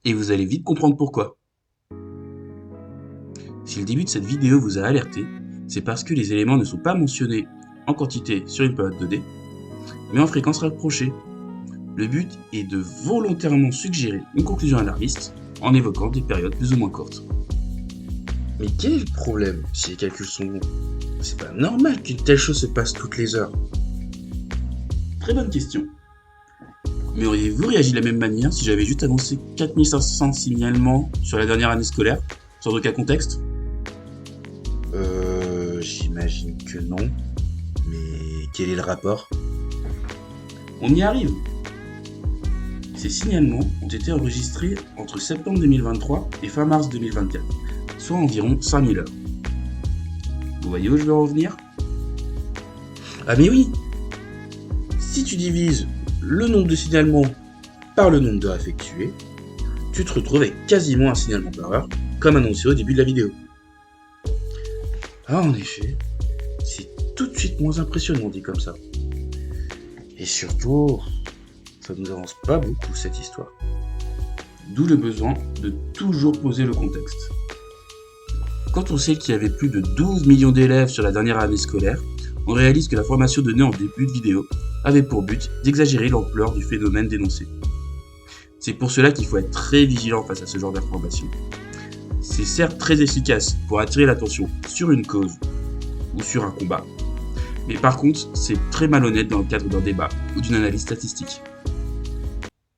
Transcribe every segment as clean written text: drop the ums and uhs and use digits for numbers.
Et vous allez vite comprendre pourquoi. Si le début de cette vidéo vous a alerté, c'est parce que les éléments ne sont pas mentionnés en quantité sur une période donnée, mais en fréquence rapprochée. Le but est de volontairement suggérer une conclusion alarmiste en évoquant des périodes plus ou moins courtes. Mais quel est le problème si les calculs sont bons? C'est pas normal qu'une telle chose se passe toutes les heures. Très bonne question. Mais auriez-vous réagi de la même manière si j'avais juste annoncé 4500 signalements sur la dernière année scolaire, sans aucun contexte? J'imagine que non. Mais quel est le rapport? On y arrive. Ces signalements ont été enregistrés entre septembre 2023 et fin mars 2024, soit environ 5000 heures. Vous voyez où je veux en venir? Ah mais oui! Si tu divises le nombre de signalements par le nombre d'heures effectuées, tu te retrouves avec quasiment un signalement par heure, comme annoncé au début de la vidéo. Ah en effet, c'est tout de suite moins impressionnant dit comme ça. Et surtout, ça nous avance pas beaucoup cette histoire. D'où le besoin de toujours poser le contexte. Quand on sait qu'il y avait plus de 12 millions d'élèves sur la dernière année scolaire, on réalise que la formation donnée en début de vidéo avait pour but d'exagérer l'ampleur du phénomène dénoncé. C'est pour cela qu'il faut être très vigilant face à ce genre d'informations. C'est certes très efficace pour attirer l'attention sur une cause ou sur un combat, mais par contre, c'est très malhonnête dans le cadre d'un débat ou d'une analyse statistique.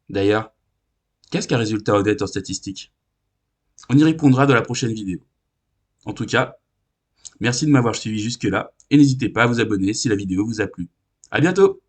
D'ailleurs, qu'est-ce qu'un résultat honnête en statistique? On y répondra dans la prochaine vidéo. En tout cas, merci de m'avoir suivi jusque-là et n'hésitez pas à vous abonner si la vidéo vous a plu. À bientôt!